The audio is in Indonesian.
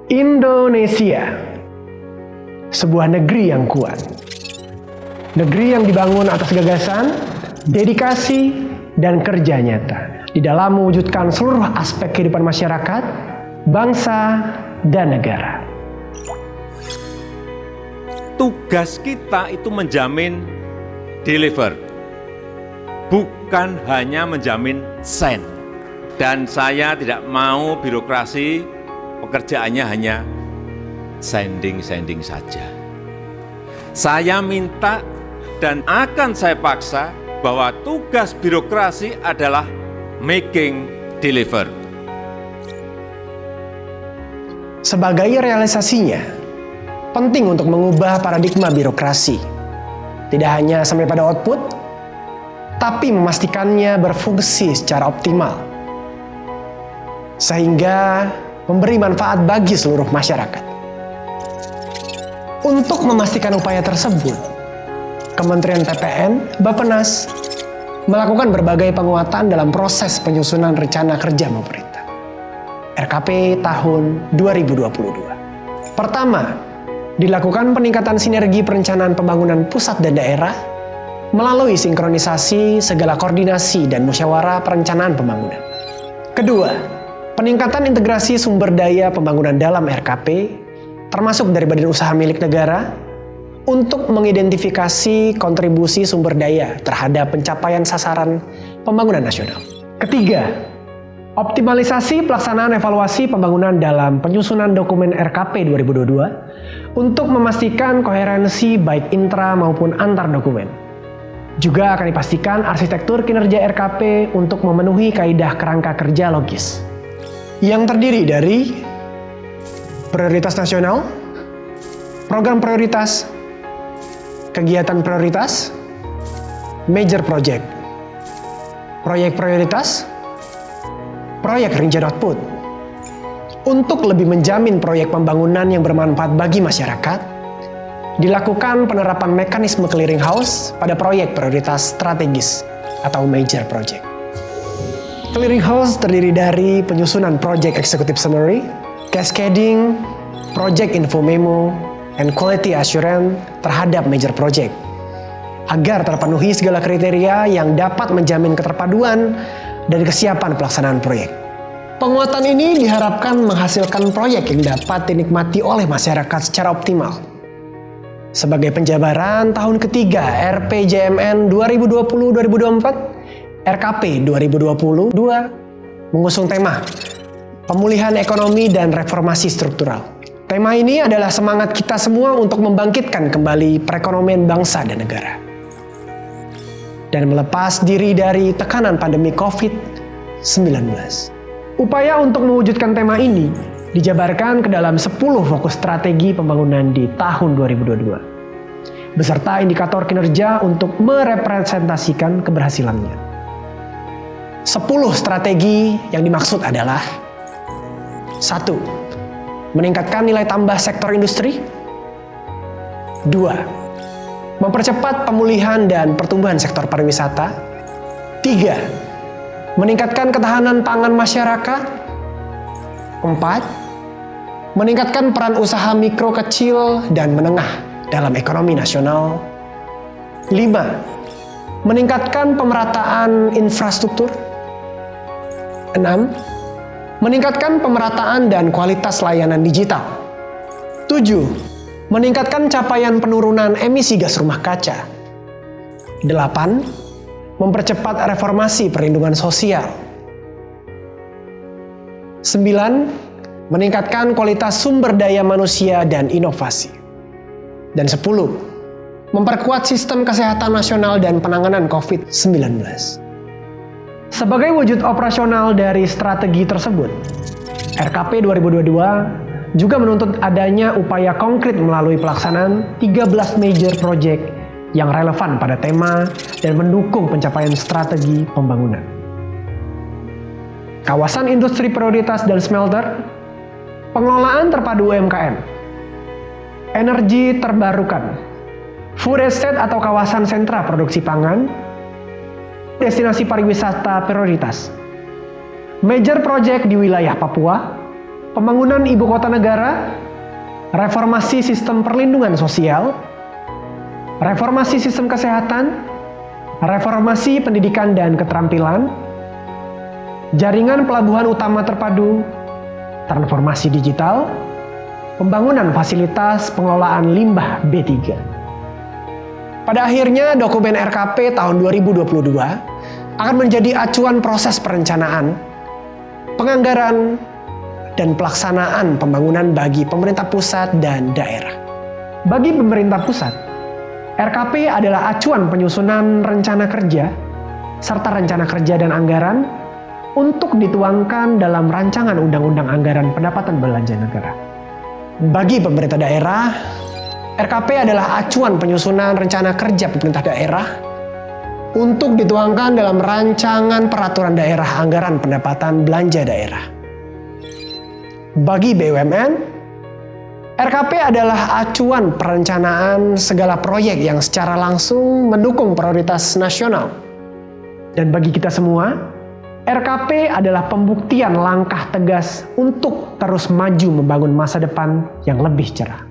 Indonesia, sebuah negeri yang kuat. Negeri yang dibangun atas gagasan, dedikasi, dan kerja nyata di dalam mewujudkan seluruh aspek kehidupan masyarakat, bangsa, dan negara. Tugas kita itu menjamin deliver, bukan hanya menjamin send. Dan saya tidak mau birokrasi pekerjaannya hanya sending saja. Saya minta dan akan saya paksa bahwa tugas birokrasi adalah making deliver. Sebagai realisasinya, penting untuk mengubah paradigma birokrasi. Tidak hanya sampai pada output, tapi memastikannya berfungsi secara optimal. Sehingga memberi manfaat bagi seluruh masyarakat. Untuk memastikan upaya tersebut, Kementerian PPN, Bappenas, melakukan berbagai penguatan dalam proses penyusunan rencana kerja pemerintah. RKP tahun 2022. Pertama, dilakukan peningkatan sinergi perencanaan pembangunan pusat dan daerah melalui sinkronisasi segala koordinasi dan musyawarah perencanaan pembangunan. Kedua, peningkatan integrasi sumber daya pembangunan dalam RKP, termasuk dari badan usaha milik negara, untuk mengidentifikasi kontribusi sumber daya terhadap pencapaian sasaran pembangunan nasional. Ketiga, optimalisasi pelaksanaan evaluasi pembangunan dalam penyusunan dokumen RKP 2022 untuk memastikan koherensi baik intra maupun antar dokumen. Juga akan dipastikan arsitektur kinerja RKP untuk memenuhi kaidah kerangka kerja logis, yang terdiri dari prioritas nasional, program prioritas, kegiatan prioritas, major project, proyek prioritas, proyek rincian output. Untuk lebih menjamin proyek pembangunan yang bermanfaat bagi masyarakat, dilakukan penerapan mekanisme clearing house pada proyek prioritas strategis atau major project. Clearing house terdiri dari penyusunan project executive summary, cascading, project info memo, and quality assurance terhadap major project, agar terpenuhi segala kriteria yang dapat menjamin keterpaduan dan kesiapan pelaksanaan proyek. Penguatan ini diharapkan menghasilkan proyek yang dapat dinikmati oleh masyarakat secara optimal. Sebagai penjabaran tahun ketiga RPJMN 2020-2024, RKP 2022 mengusung tema pemulihan ekonomi dan reformasi struktural. Tema ini adalah semangat kita semua untuk membangkitkan kembali perekonomian bangsa dan negara. Dan melepas diri dari tekanan pandemi COVID-19. Upaya untuk mewujudkan tema ini dijabarkan ke dalam 10 fokus strategi pembangunan di tahun 2022. Beserta indikator kinerja untuk merepresentasikan keberhasilannya. 10 strategi yang dimaksud adalah 1. Meningkatkan nilai tambah sektor industri. 2. Mempercepat pemulihan dan pertumbuhan sektor pariwisata. 3. Meningkatkan ketahanan pangan masyarakat. 4. Meningkatkan peran usaha mikro, kecil, dan menengah dalam ekonomi nasional. 5. Meningkatkan pemerataan infrastruktur. 6. Meningkatkan pemerataan dan kualitas layanan digital. 7. Meningkatkan capaian penurunan emisi gas rumah kaca. 8. Mempercepat reformasi perlindungan sosial. 9. Meningkatkan kualitas sumber daya manusia dan inovasi. Dan 10. Memperkuat sistem kesehatan nasional dan penanganan COVID-19. Sebagai wujud operasional dari strategi tersebut, RKP 2022 juga menuntut adanya upaya konkret melalui pelaksanaan 13 major project yang relevan pada tema dan mendukung pencapaian strategi pembangunan. Kawasan industri prioritas dan smelter, pengelolaan terpadu UMKM, energi terbarukan, food estate atau kawasan sentra produksi pangan, destinasi pariwisata prioritas, major project di wilayah Papua, pembangunan ibu kota negara, reformasi sistem perlindungan sosial, reformasi sistem kesehatan, reformasi pendidikan dan keterampilan, jaringan pelabuhan utama terpadu, transformasi digital, pembangunan fasilitas pengelolaan limbah B3. Pada akhirnya, dokumen RKP tahun 2022 akan menjadi acuan proses perencanaan, penganggaran, dan pelaksanaan pembangunan bagi pemerintah pusat dan daerah. Bagi pemerintah pusat, RKP adalah acuan penyusunan rencana kerja serta rencana kerja dan anggaran untuk dituangkan dalam rancangan undang-undang anggaran pendapatan belanja negara. Bagi pemerintah daerah, RKP adalah acuan penyusunan rencana kerja pemerintah daerah untuk dituangkan dalam rancangan peraturan daerah anggaran pendapatan belanja daerah. Bagi BUMN, RKP adalah acuan perencanaan segala proyek yang secara langsung mendukung prioritas nasional. Dan bagi kita semua, RKP adalah pembuktian langkah tegas untuk terus maju membangun masa depan yang lebih cerah.